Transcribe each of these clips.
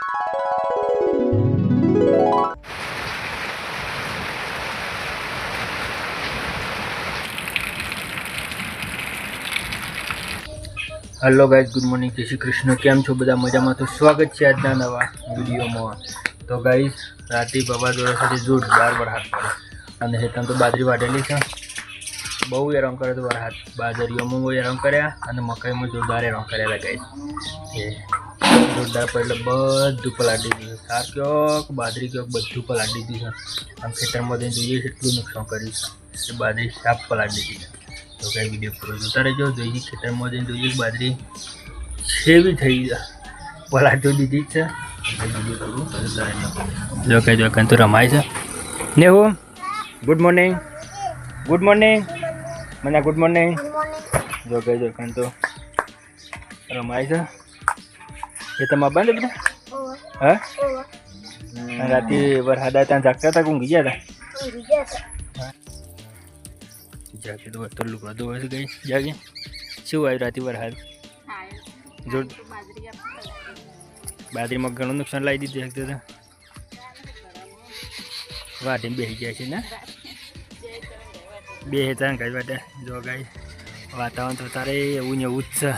Hello guys, good morning, जय श्री कृष्ण। केम छो बधा मजामां? तो स्वागत है आजना नवा विडियोमां। तो गाइस राते वावाजोड़ा साथे जोरदार वरसाद पड़े अने हेतम तो बाजरी वाटेली छे। बहु हैरान करे तो वरसाद बाजरीओमां बहु हैरान कर्या अने मकाईमां जोरदार हैरान कर्या गाइस। जोरदार पड़े बधुं पलाटी दीधुं। सार क्योंक बाजरी क्योंक बधुं पलाटी दीधुं छे। आम खेतरमां जईने जोईए કેટલું नुकसान कर्युं छे। बाजरी साफ पलाटी दीधी। तो कई वीडियो पूरा जोता रहो। जो खेतर में जो बाजरी छेवी थी पलाटो दीधी है। जो कई जो तो रमाय है ने हो। गुड मॉर्निंग, गुड मॉर्निंग मना, गुड मॉर्निंग। जो कई जो तो रमाय है। ये तम बंद बेटा। हाँ रात वरसाद आया जागता था, ऊँघी गया था। जाके तो तो लुकड़ा तो वैसे गई जाके शू आई रात वरसाद जो बाजरी में घणुं नुकसान लाई दीधुं शकते था। वाटे बेसी गया छे ने बे हेता कई वाटे। जो गई वातावरण तो तारे एवं ने एवं ज छे,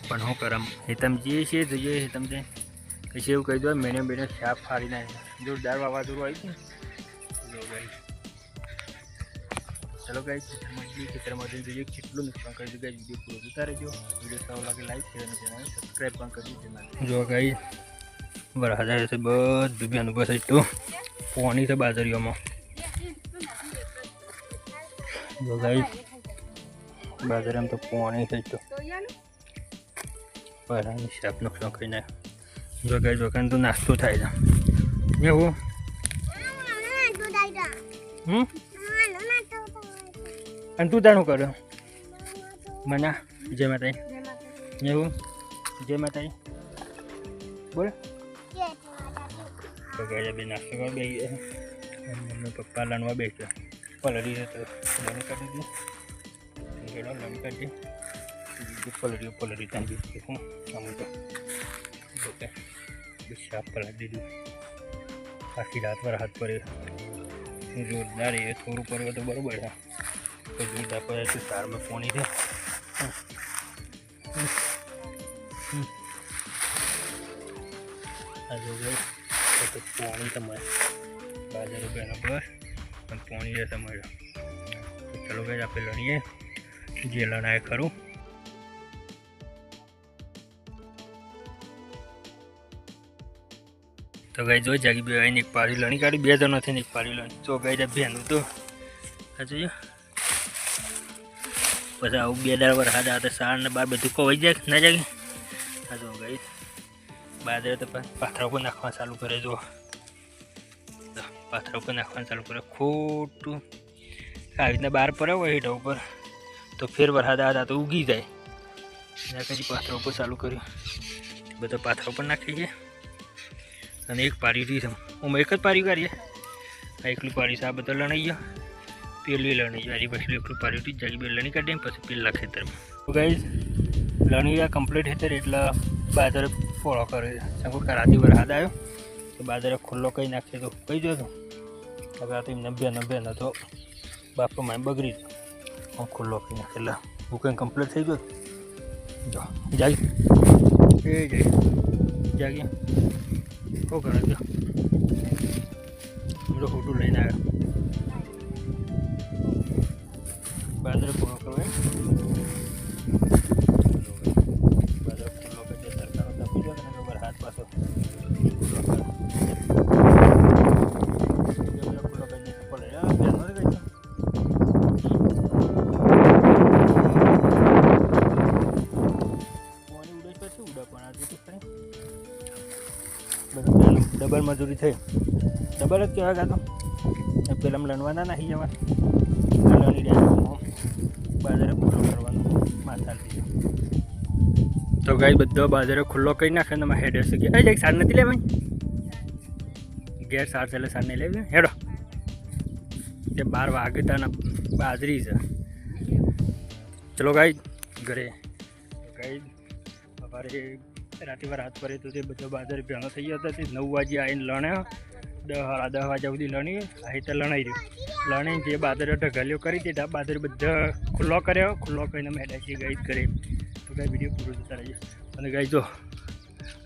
पण शुं करम हेतम जीए छीए જોઈએ हेतम जे कशे एवं कही दो मेने बेने साफ फाड़ी नाख्यो। जोरदार वावाजोडું આવ્યું जो गई। चलो गाइस खेतर में જોઈએ કેટલું नुकसान कर दीजिए। वीडियो पूरा जोता रहो। वीडियो सारो लागे लाइक शेयर और चैनल सब्सक्राइब पण कर दीजिए। जो गाइस वरसाद आवे छे बधुं बेनु बस तो पानी छे बाजरीओमां। जो गाइस बाजरीमां तो पानी छे तो पानी साफ नुकसान करी नाख्युं। जो गाइस वखन तो नास्तो थाय छे एवुं। અને તું તાણું કર્યો મના જય માતાજી એવું જય માતાજી બોલ। તો ગયા બે નાસ્તો કરવા બેસી ગયા। મમ્મી પપ્પા લણવા બેસ્યા પલળી તો લણ કરી દીધી લણ કરી પલળીઓ પલળી ત્યાં બીજું શું આમ તો ઓકે શાક પલાળી દીધું। આખી રાત વરસાદ પડ્યો જોરદાર। એ થોડું પડ્યું તો બરાબર છે। तो जोरदार पड़े तो सार में पानी थे। तो पानी समय बाजार बहनों पर पानी जैसा मजा। तो चलो गए आप लड़िए जे लड़ा है खरू। तो गई जो जागी बे एक पारी लड़ी काढ़ी बे जन थी एक पारी लड़ी। तो गई बहनों तो हजू पछी आવું બે દાડા વરસાદ આવે તો સાર ને બાર બધું કોવાઈ જાય ના જાગે। હા જો ગઈ બાજરે તો પાથરા ઉપર નાખવા ચાલુ કરે। જો પાથરા ઉપર નાખવાનું ચાલુ કરે ખોટું આવી રીતના બહાર પડે હોય હેઠા ઉપર તો ફેર વરસાદ આવે તો ઉગી જાય। એના પછી પાથરા ઉપર ચાલુ કર્યું બધા પાથરા ઉપર નાખી છે અને એક પારી રહી છે। હું એક જ પારી કાઢીએ આ એકલી પારી છે। આ બધા લણાઈ ગયો पेली लणी जारी बसली एक पारी उठी जागी बे लणी काढी पछी पेला खेतर में। तो गाइस लणी आ कम्प्लीट हेतर एटला बाजार फोड़ो करे संको राती वरसाद आयो तो बाजार खुल्लो कई नाखे तो कई जो तो अब तो एमने बेन तो बापा माय बगड़ी हम खुल्लो कई नाखेला बुकिंग कम्प्लीट थई गयो। जो जागी ए जागी को करे जो हमरो फोटो लईने आयो बाजार पूरा करवाए। बाजार खुल्लो कर सरकार दबी दो ने वरसाद पाछो खुल्लो कर दे पड़े यार बेनो रे गई पानी उड़े पे तो उड़ा पण आती तो खरी डबल मजूरी થઈ। डबल જ કહેવાય તો પેલા લણવાના નહીં જવા લણી રહ્યા बाजारे खुल्लो करवानो माथा दीधो। तो गाय बधो बाजारे खुल्लो करी नाखे ने हेडर से गया एक सार नहीं लेवाई गैर सार चले सार नहीं लेवी हेडो ये 12 वागे था बाजरी से। चलो गाय घरे गाय हमारे રાતે રાત પડે તો તે બધો બાદર ભેણો થઈ ગયો હતો. 9 વાગે આવીને લણ્યો, 10 વાગ્યા સુધી લણ્યું. આ રીતે લણાઈ રહ્યું. લણીને જે બાદરો ઢગલીઓ કરી હતી બાદર બધા ખુલ્લો કર્યો. ખુલ્લો કરીને મેડા છે ગાઈ કરે. તો કાંઈ વિડીયો પૂરો થતા રહેજો. અને ગાઈ જો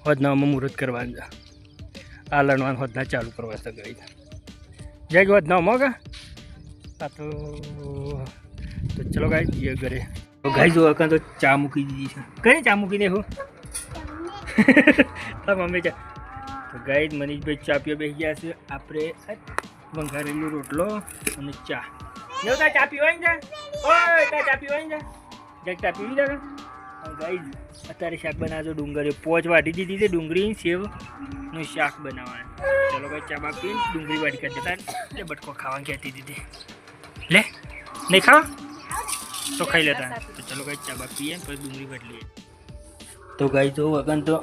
હોદનામાં મુહૂર્ત કરવાનું છે. આ લણવાનું હોદના ચાલુ કરવા છે ગાઈ. જાય કે હોદના મોગા આ તો ચલો ગાઈ જઈએ ઘરે. તો ગાઈ જો કાં તો ચા મૂકી દીધી છે. કઈ ચા મૂકી દે હું મમ્મી ચા. તો ગાઈ મનીષભાઈ ચા પીવા બેસી ગયા છે. આપણે વંઘારેલો રોટલો અને ચા. જો તાર ચા પીવાય ને ઓય તાર ચા પીવાય ને જક ચા પીવી જા. ગાઈ અત્યારે શાક બનાવજો. ડુંગળી 5 વાટી દીધી છે. ડુંગળી સેવનું શાક બનાવવાનું. ચલો ભાઈ ચા બા પીને ડુંગળી વાટી કરી દેતા. એટલે બટકો ખાવાની કહેતી દીધી. લે નહીં ખાવા તો ખાઈ લેતા. તો ચલો ગાઈ ચા બા પીએ પછી ડુંગળી વાટી લઈએ. તો ગાઈ તો વગન તો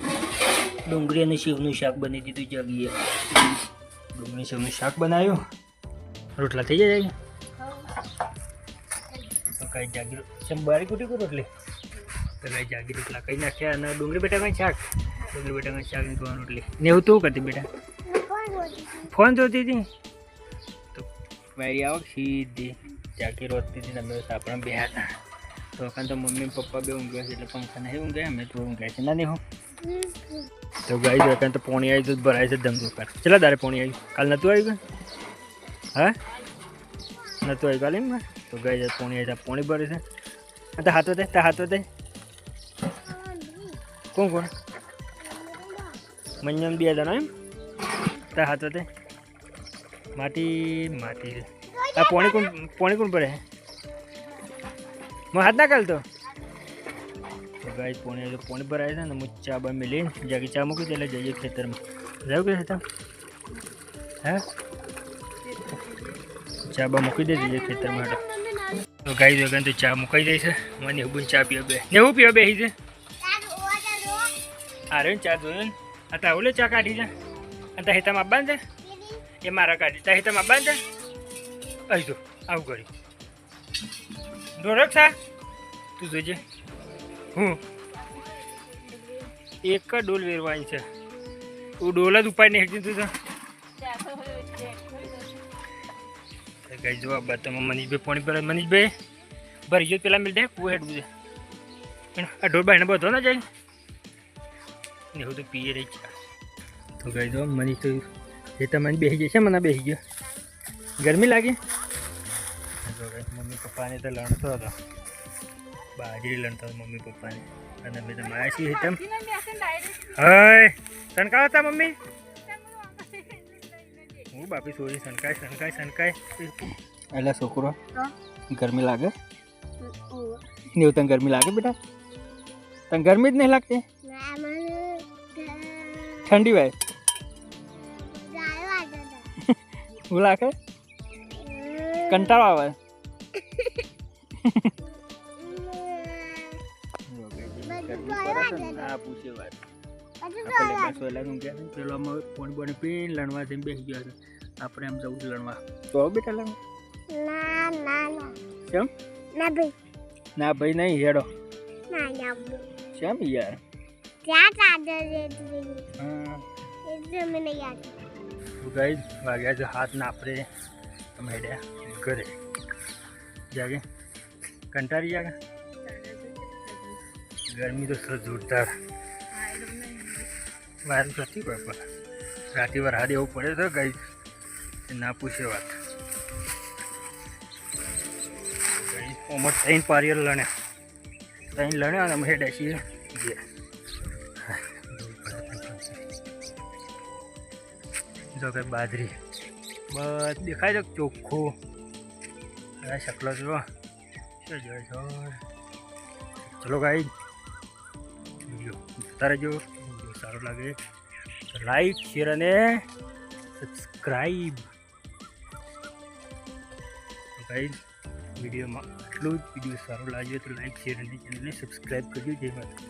ડુંગળી અને સેવનું શાક બની દીધું. જગીએ ડુંગળી સેવનું શાક બનાવ્યું. રોટલા થઈ જાય. તો કાંઈ જાગી બારી કુટી કું રોટલી. તો કાંઈ જાગી રોટલા કઈ નાખ્યા. અને ડુંગળી બેટામાં શાક. ડુંગળી બેટામાં શાક ની રોટલી ને એવું તું કરતી બેટા? ફોન જોતી હતી. તો મારી આવક સીધી જાગી રોતતી હતી. અમે સાપણા બે હતા. તો કાં તો મમ્મી પપ્પા બે ઊંઘ્યા છે એટલે પંખા નહીં ઊંઘ્યા. અમે તો ઊંઘ્યા છે ના નહીં હું. તો ગાઈ જો કાં તો પોણી આવી તો ભરાય છે ધમધોકાર. ચલા તારે પોણી આવ્યું? કાલ નહોતું આવ્યું? હા નહોતું આવ્યું કાલે એમ. તો ગાઈ જાય પોણી આવી પોણી ભરે છે. તો હાથો દે તા હાથો દે. કોણ કોણ? મંજમ 2 જણા એમ. તા હાથો દે. માટી માટી આ પોણી કોણ ભરે? હાથ ના કાલ તો ગાય પોણી ભરાય છે ને. હું ચા બા મિલી જાગી ચા મૂકી એટલે જઈએ ખેતરમાં. જાવ કે ખેતર? હા ચા બા મૂકી દે જઈએ ખેતરમાં. તો ગાય જોગન તો ચા મુકાઈ જાય છે. મને હું ચા પીવા બે ને હું પીવા બેસી છે. અરે ચા જોયું ને. આ તો ઓલે ચા કાઢી છે. અને તા હેતામાં આપવાનું છે. એ મારા કાઢી તા હેતામાં આપવાનું છે. અહીં તો આવું કર્યું. ડોરક સા તું જોજે. હું એક ડોલ વેરવાની છે. તું ડોલ જ ઉપાય નહીં તું તો. કઈ જવાબ તમે મનીષભાઈ પોણી પર મનીષભાઈ ભરી ગયો પેલા મિલ દે કું હેડવું છે. પણ આ ઢોર બાઈને બધો ના જાય ને હું તો પીએ રહી છે. તો કઈ દો મનીષ તો એ તમને બેસી જશે. મને બેસી ગયો. ગરમી લાગે. મમ્મી પપ્પાને તો લણતો હતો. બાજરી લણતો હતો મમ્મી પપ્પાને. અને અમે તો માયા છીએ હેતમ. હય સનકાવ હતા મમ્મી. હું બાપી સોરી સનકાય. એટલે છોકરો ગરમી લાગે ને? તને ગરમી લાગે બેટા? તને ગરમી જ નહીં લાગતી? ઠંડી ભાઈ હું લાગે કંટાળો આવે. પેલો પોણી બોણી પીને લણવા જઈને બેસી ગયા છે. આપણે એમ જવું લણવા. તો બેટા લણવા કેમ? ના ભાઈ નહીં હેડો. કેમ યાર? ગાઈ વાગ્યા છે 7 ને આપણે તમે હેડ્યા ઘરે. જાગે કંટાળી જાગે. ગરમી તો સર જોરદાર. વાયરસ નથી કોઈ પણ રાતે વરસાદ એવું પડે તો ગાઈ ના પૂછે વાત. ઓમર 3 પારિયર લણ્યા. 3 લણ્યા અને અમે હેડ્યા છીએ ઘેર. જો કે બાજરી બસ દેખાય છે ચોખ્ખું. શકલો જો ચલો ગાઈ વિડીયો જોતા રહેજો. વિડીયો સારો લાગે તો લાઈક શેર અને સબસ્ક્રાઈબ. ગાઈ વિડીયોમાં આટલું જ. વિડીયો સારો લાગ્યો તો લાઈક શેર અને ચેનલને સબસ્ક્રાઈબ કરજો. જય માતા.